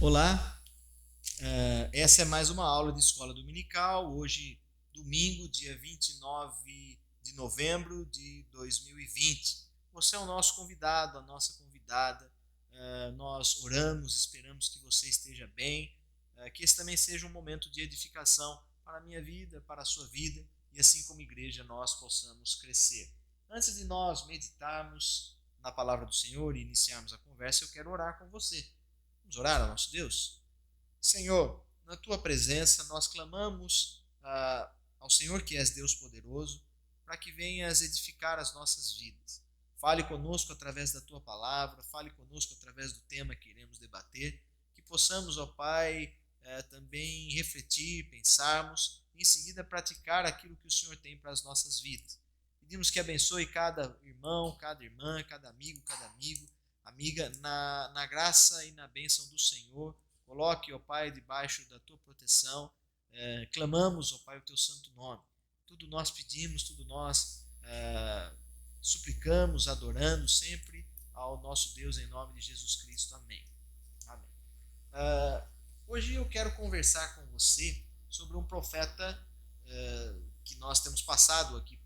Olá, essa é mais uma aula de escola dominical, hoje domingo, dia 29 de novembro de 2020. Você é o nosso convidado, a nossa convidada, nós oramos, esperamos que você esteja bem, que esse também seja um momento de edificação para a minha vida, para a sua vida, e assim como igreja nós possamos crescer. Antes de nós meditarmos na palavra do Senhor e iniciarmos a conversa, eu quero orar com você. Vamos orar ao nosso Deus? Senhor, na tua presença nós clamamos ao Senhor, que és Deus poderoso, para que venhas edificar as nossas vidas. Fale conosco através da tua palavra, fale conosco através do tema que iremos debater, que possamos, ó Pai, também refletir, pensarmos e em seguida praticar aquilo que o Senhor tem para as nossas vidas. Pedimos que abençoe cada irmão, cada irmã, cada amigo, amiga, na graça e na bênção do Senhor. Coloque, ó Pai, debaixo da tua proteção. Clamamos, ó Pai, o teu santo nome. Tudo nós pedimos, tudo nós suplicamos, adorando sempre ao nosso Deus em nome de Jesus Cristo. Amém. Amém. Hoje eu quero conversar com você sobre um profeta que nós temos passado aqui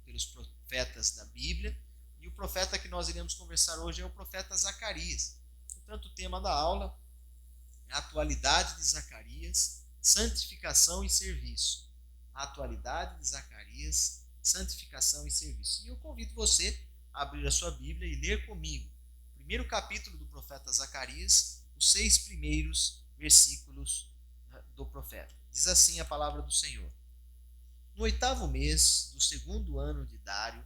pelos profetas da Bíblia. E o profeta que nós iremos conversar hoje é o profeta Zacarias. Portanto, o tema da aula é a atualidade de Zacarias, santificação e serviço. A atualidade de Zacarias, santificação e serviço. E eu convido você a abrir a sua Bíblia e ler comigo o primeiro capítulo do profeta Zacarias, os 6 primeiros versículos do profeta. Diz assim a palavra do Senhor. No 8º mês do 2º ano de Dário,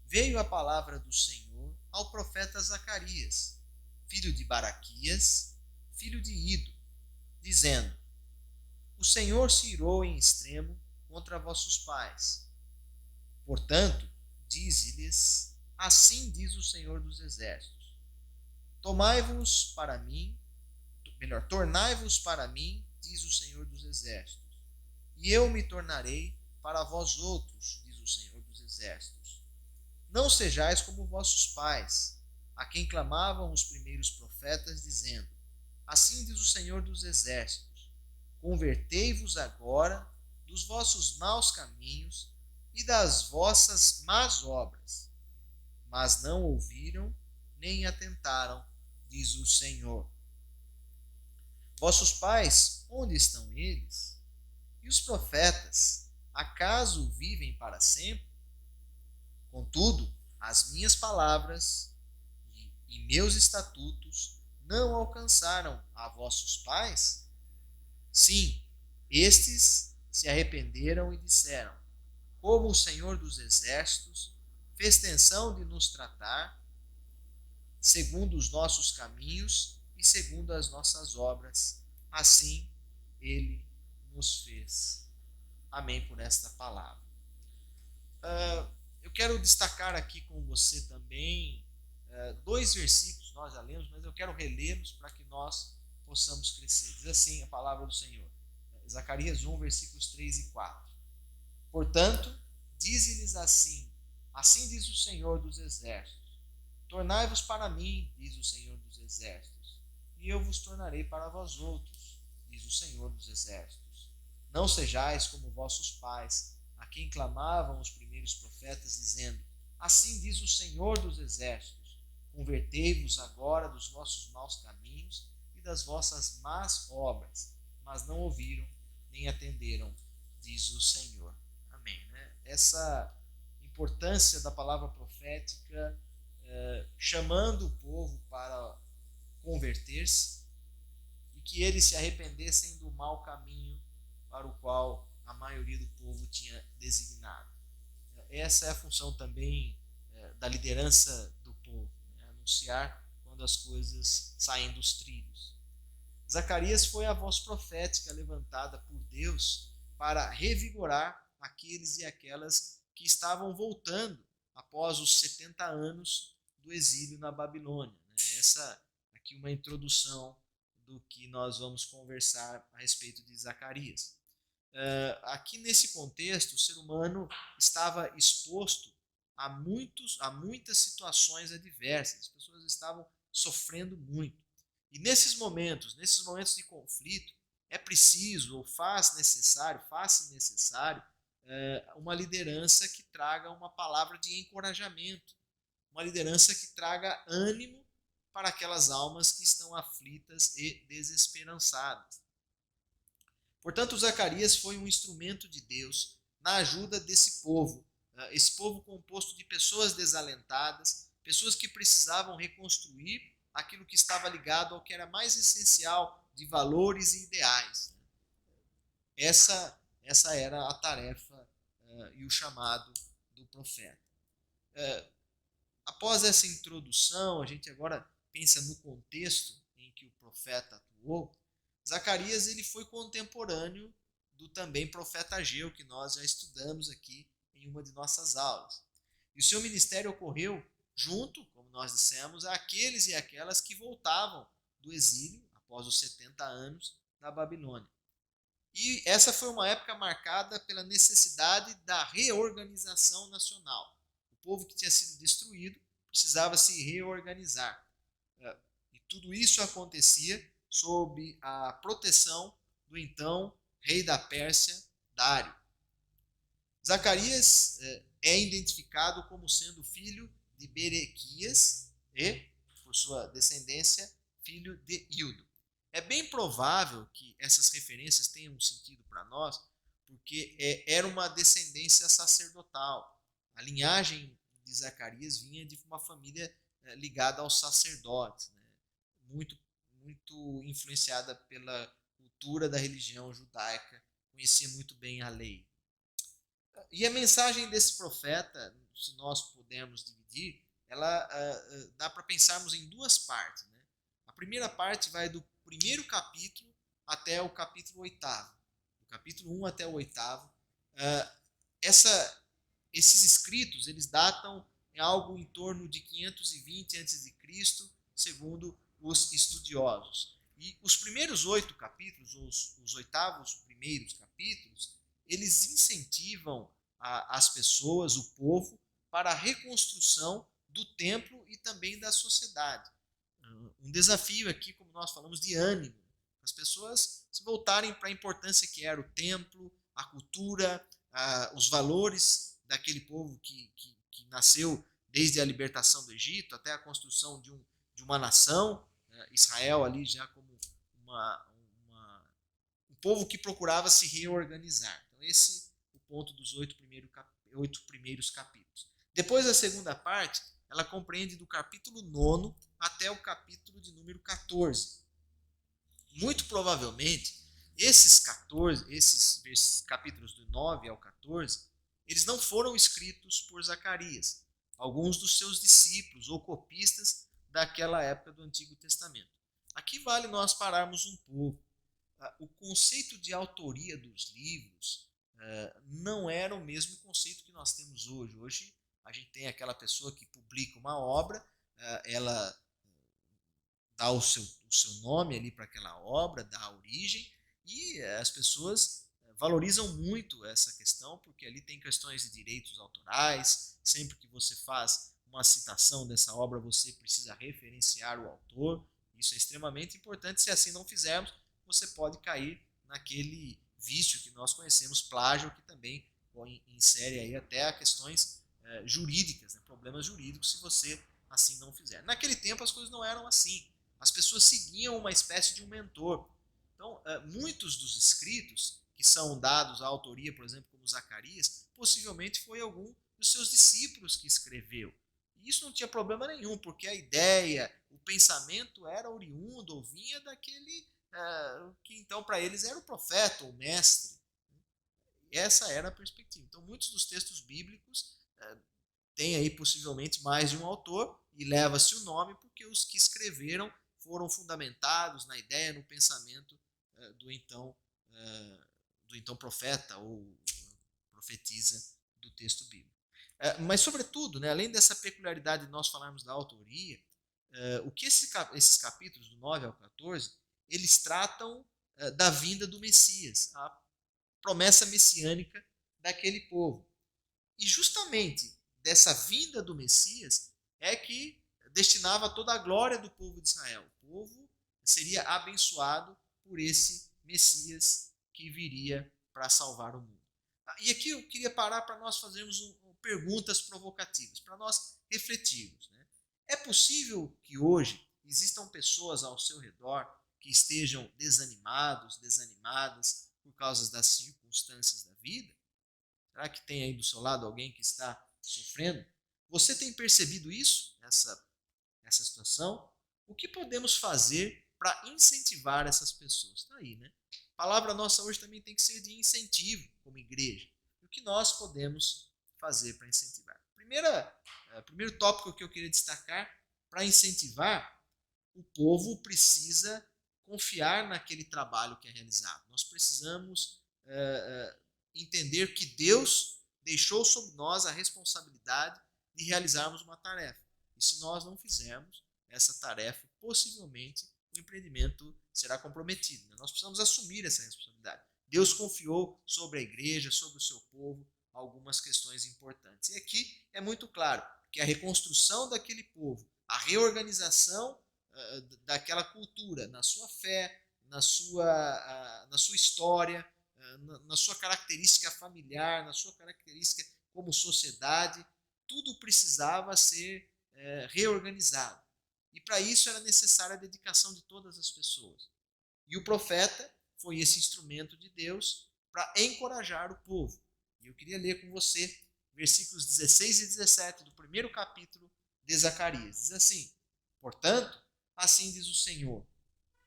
veio a palavra do Senhor ao profeta Zacarias, filho de Baraquias, filho de Ido, dizendo: O Senhor se irou em extremo contra vossos pais. Portanto, dize-lhes: Assim diz o Senhor dos Exércitos: Tornai-vos para mim, diz o Senhor dos Exércitos, e eu me tornarei para vós outros, diz o Senhor dos Exércitos. Não sejais como vossos pais, a quem clamavam os primeiros profetas, dizendo: Assim diz o Senhor dos Exércitos: Convertei-vos agora dos vossos maus caminhos e das vossas más obras. Mas não ouviram, nem atentaram, diz o Senhor. Vossos pais, onde estão eles? E os profetas, acaso vivem para sempre? Contudo, as minhas palavras e meus estatutos não alcançaram a vossos pais? Sim, estes se arrependeram e disseram: Como o Senhor dos Exércitos fez tensão de nos tratar, segundo os nossos caminhos e segundo as nossas obras, assim ele nos fez. Amém por esta palavra. Eu quero destacar aqui com você também 2 versículos, nós já lemos, mas eu quero relê-los para que nós possamos crescer. Diz assim a palavra do Senhor, Zacarias 1, versículos 3 e 4. Portanto, dize-lhes assim: Assim diz o Senhor dos Exércitos: Tornai-vos para mim, diz o Senhor dos Exércitos, e eu vos tornarei para vós outros, diz o Senhor dos Exércitos. Não sejais como vossos pais, a quem clamavam os primeiros profetas, dizendo: Assim diz o Senhor dos Exércitos: Convertei-vos agora dos vossos maus caminhos e das vossas más obras. Mas não ouviram, nem atenderam, diz o Senhor. Amém. Né? Essa importância da palavra profética chamando o povo para converter-se e que eles se arrependessem do mau caminho para o qual a maioria do povo tinha designado. Essa é a função também da liderança do povo, né? Anunciar quando as coisas saem dos trilhos. Zacarias foi a voz profética levantada por Deus para revigorar aqueles e aquelas que estavam voltando após os 70 anos do exílio na Babilônia. Essa aqui é uma introdução do que nós vamos conversar a respeito de Zacarias. Aqui nesse contexto, o ser humano estava exposto a muitas situações adversas. As pessoas estavam sofrendo muito. E nesses momentos de conflito, é preciso ou faz-se necessário uma liderança que traga uma palavra de encorajamento, uma liderança que traga ânimo para aquelas almas que estão aflitas e desesperançadas. Portanto, Zacarias foi um instrumento de Deus na ajuda desse povo, esse povo composto de pessoas desalentadas, pessoas que precisavam reconstruir aquilo que estava ligado ao que era mais essencial de valores e ideais. Essa era a tarefa e o chamado do profeta. Após essa introdução, a gente agora pensa no contexto em que o profeta atuou. Zacarias ele foi contemporâneo do também profeta Ageu, que nós já estudamos aqui em uma de nossas aulas. E o seu ministério ocorreu junto, como nós dissemos, àqueles e aquelas que voltavam do exílio após os 70 anos da Babilônia. E essa foi uma época marcada pela necessidade da reorganização nacional. O povo que tinha sido destruído precisava se reorganizar. E tudo isso acontecia sob a proteção do então rei da Pérsia, Dário. Zacarias é identificado como sendo filho de Berequias e, por sua descendência, filho de Ildo. É bem provável que essas referências tenham um sentido para nós, porque era uma descendência sacerdotal. A linhagem de Zacarias vinha de uma família ligada aos sacerdotes, né? muito influenciada pela cultura da religião judaica, conhecia muito bem a lei. E a mensagem desse profeta, se nós pudermos dividir, ela dá para pensarmos em duas partes. Né? A primeira parte vai do primeiro capítulo até o capítulo 8º. Do capítulo 1 até o 8º. Esses escritos, eles datam algo em torno de 520 a.C., segundo os estudiosos. E os primeiros 8 capítulos, os 8º primeiros capítulos, eles incentivam as pessoas, o povo, para a reconstrução do templo e também da sociedade. Um desafio aqui, como nós falamos, de ânimo. As pessoas se voltarem para a importância que era o templo, a cultura, os valores daquele povo que nasceu desde a libertação do Egito até a construção de uma nação, Israel ali já como um povo que procurava se reorganizar. Então esse é o ponto dos 8 primeiros capítulos. Depois a segunda parte, ela compreende do capítulo 9 até o capítulo de número 14. Muito provavelmente, esses capítulos do 9 ao 14, eles não foram escritos por Zacarias, alguns dos seus discípulos ou copistas daquela época do Antigo Testamento. Aqui vale nós pararmos um pouco. O conceito de autoria dos livros não era o mesmo conceito que nós temos hoje. Hoje a gente tem aquela pessoa que publica uma obra, ela dá o seu nome ali para aquela obra, dá a origem, e as pessoas valorizam muito essa questão, porque ali tem questões de direitos autorais. Sempre que você faz uma citação dessa obra, você precisa referenciar o autor. Isso é extremamente importante. Se assim não fizermos, você pode cair naquele vício que nós conhecemos, plágio, que também insere aí até questões jurídicas, né, problemas jurídicos, se você assim não fizer. Naquele tempo as coisas não eram assim. As pessoas seguiam uma espécie de um mentor. Então, muitos dos escritos que são dados à autoria, por exemplo, como Zacarias, possivelmente foi algum dos seus discípulos que escreveu. E isso não tinha problema nenhum, porque a ideia, o pensamento era oriundo, ou vinha daquele que então para eles era o profeta, o mestre. Essa era a perspectiva. Então, muitos dos textos bíblicos têm aí possivelmente mais de um autor, e leva-se o nome porque os que escreveram foram fundamentados na ideia, no pensamento do então profeta ou profetisa do texto bíblico. Mas, sobretudo, né, além dessa peculiaridade de nós falarmos da autoria, o que esses capítulos do 9 ao 14, eles tratam da vinda do Messias, a promessa messiânica daquele povo. E justamente dessa vinda do Messias é que destinava toda a glória do povo de Israel. O povo seria abençoado por esse Messias que viria para salvar o mundo. E aqui eu queria parar para nós fazermos perguntas provocativas, para nós refletirmos. Né? É possível que hoje existam pessoas ao seu redor que estejam desanimados, desanimadas por causa das circunstâncias da vida? Será que tem aí do seu lado alguém que está sofrendo? Você tem percebido isso, essa situação? O que podemos fazer para incentivar essas pessoas? Está aí, né? A palavra nossa hoje também tem que ser de incentivo como igreja. O que nós podemos fazer para incentivar? Primeiro tópico que eu queria destacar, para incentivar, o povo precisa confiar naquele trabalho que é realizado. Nós precisamos entender que Deus deixou sobre nós a responsabilidade de realizarmos uma tarefa. E se nós não fizermos essa tarefa, possivelmente o empreendimento será comprometido. Né? Nós precisamos assumir essa responsabilidade. Deus confiou sobre a igreja, sobre o seu povo, algumas questões importantes. E aqui é muito claro que a reconstrução daquele povo, a reorganização daquela cultura, na sua fé, na sua história, na sua característica familiar, na sua característica como sociedade, tudo precisava ser reorganizado. E para isso era necessária a dedicação de todas as pessoas. E o profeta foi esse instrumento de Deus para encorajar o povo. E eu queria ler com você versículos 16 e 17 do primeiro capítulo de Zacarias. Diz assim: portanto, assim diz o Senhor,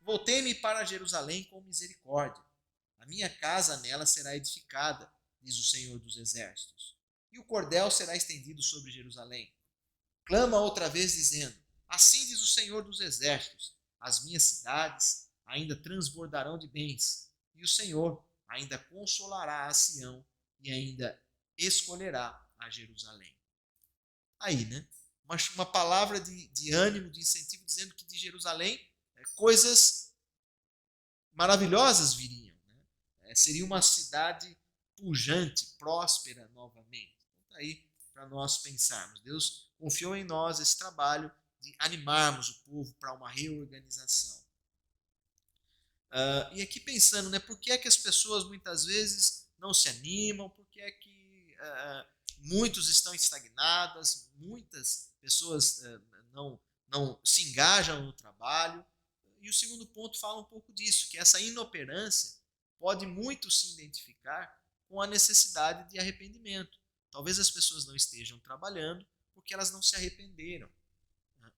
voltei-me para Jerusalém com misericórdia. A minha casa nela será edificada, diz o Senhor dos Exércitos. E o cordel será estendido sobre Jerusalém. Clama outra vez, dizendo: assim diz o Senhor dos Exércitos, as minhas cidades ainda transbordarão de bens, e o Senhor ainda consolará a Sião e ainda escolherá a Jerusalém. Aí, né? Uma palavra de ânimo, de incentivo, dizendo que de Jerusalém coisas maravilhosas viriam. Né? Seria uma cidade pujante, próspera novamente. Então, tá aí para nós pensarmos. Deus confiou em nós esse trabalho de animarmos o povo para uma reorganização. E aqui pensando, né, por que é que as pessoas muitas vezes não se animam, por que é que muitos estão estagnadas, muitas pessoas não se engajam no trabalho. E o segundo ponto fala um pouco disso, que essa inoperância pode muito se identificar com a necessidade de arrependimento. Talvez as pessoas não estejam trabalhando porque elas não se arrependeram.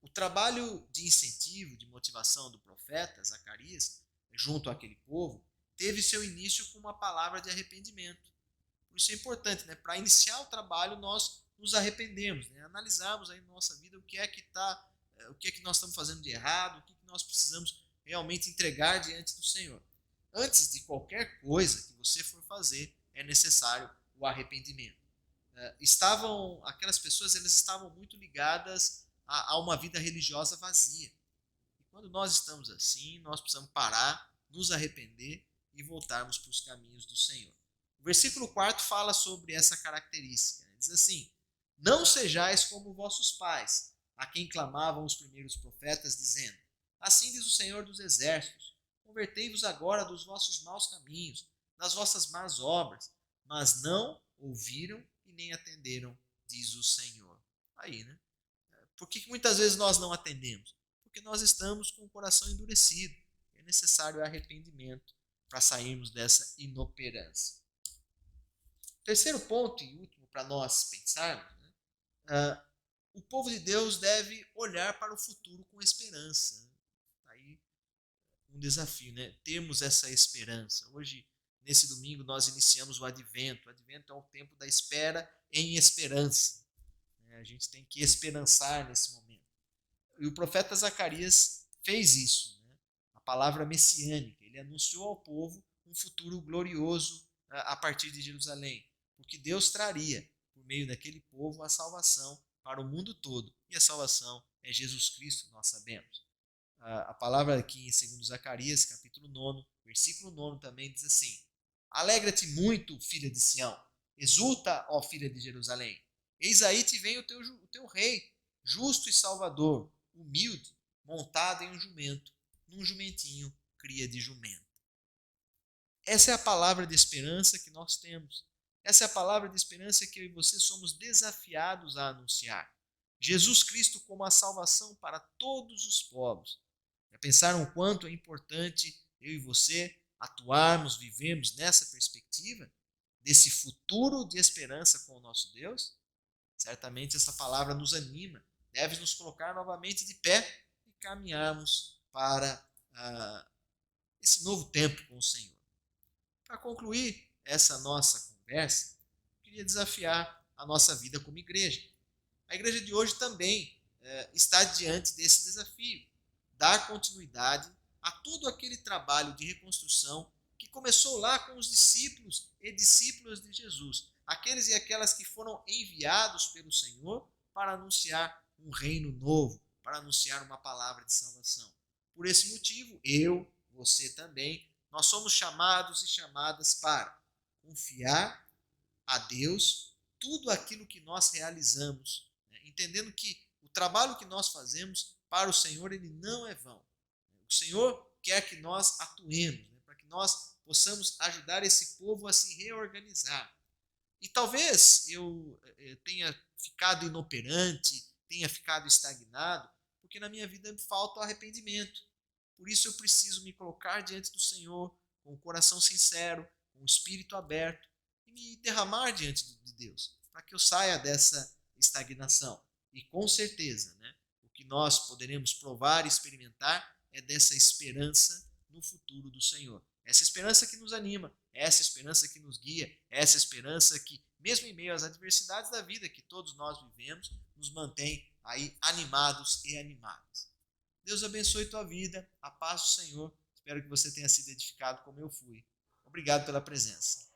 O trabalho de incentivo, de motivação do profeta Zacarias, junto àquele povo, teve seu início com uma palavra de arrependimento. Por isso é importante, né? Para iniciar o trabalho, nós nos arrependemos, né? Analisarmos aí na nossa vida o que é que nós estamos fazendo de errado, o que nós precisamos realmente entregar diante do Senhor. Antes de qualquer coisa que você for fazer, é necessário o arrependimento. Aquelas pessoas elas estavam muito ligadas a uma vida religiosa vazia. E quando nós estamos assim, nós precisamos parar, nos arrepender e voltarmos para os caminhos do Senhor. O versículo 4 fala sobre essa característica. Diz assim: não sejais como vossos pais, a quem clamavam os primeiros profetas, dizendo: assim diz o Senhor dos Exércitos, convertei-vos agora dos vossos maus caminhos, das vossas más obras. Mas não ouviram e nem atenderam, diz o Senhor. Aí, né? Por que muitas vezes nós não atendemos? Porque nós estamos com o coração endurecido. É necessário arrependimento para sairmos dessa inoperância. Terceiro ponto e último para nós pensarmos, né? O povo de Deus deve olhar para o futuro com esperança. Né? Aí um desafio, né? Termos essa esperança. Hoje, nesse domingo, nós iniciamos o Advento. O Advento é o tempo da espera em esperança. A gente tem que esperançar nesse momento. E o profeta Zacarias fez isso. Né? A palavra messiânica. Ele anunciou ao povo um futuro glorioso a partir de Jerusalém. Porque Deus traria, por meio daquele povo, a salvação para o mundo todo. E a salvação é Jesus Cristo, nós sabemos. A palavra aqui em 2 Zacarias, capítulo 9, versículo 9 também diz assim: alegra-te muito, filha de Sião, exulta, ó filha de Jerusalém. Eis aí te vem o teu rei, justo e salvador, humilde, montado em um jumento, num jumentinho cria de jumento. Essa é a palavra de esperança que nós temos. Essa é a palavra de esperança que eu e você somos desafiados a anunciar. Jesus Cristo como a salvação para todos os povos. Já pensaram o quanto é importante eu e você atuarmos, vivemos nessa perspectiva, desse futuro de esperança com o nosso Deus? Certamente essa palavra nos anima, deve nos colocar novamente de pé e caminharmos para esse novo tempo com o Senhor. Para concluir essa nossa conversa, eu queria desafiar a nossa vida como igreja. A igreja de hoje também está diante desse desafio, dar continuidade a todo aquele trabalho de reconstrução que começou lá com os discípulos e discípulas de Jesus, aqueles e aquelas que foram enviados pelo Senhor para anunciar um reino novo, para anunciar uma palavra de salvação. Por esse motivo, eu, você também, nós somos chamados e chamadas para confiar a Deus tudo aquilo que nós realizamos, entendendo que o trabalho que nós fazemos para o Senhor, ele não é vão. O Senhor quer que nós atuemos, para que nós possamos ajudar esse povo a se reorganizar. E talvez eu tenha ficado inoperante, tenha ficado estagnado, porque na minha vida falta o arrependimento. Por isso eu preciso me colocar diante do Senhor com o coração sincero, com o espírito aberto e me derramar diante de Deus, para que eu saia dessa estagnação. E com certeza, o que nós poderemos provar e experimentar é dessa esperança no futuro do Senhor. Essa esperança que nos anima, essa esperança que nos guia, essa esperança que, mesmo em meio às adversidades da vida que todos nós vivemos, nos mantém aí animados e animadas. Deus abençoe tua vida, a paz do Senhor. Espero que você tenha sido edificado como eu fui. Obrigado pela presença.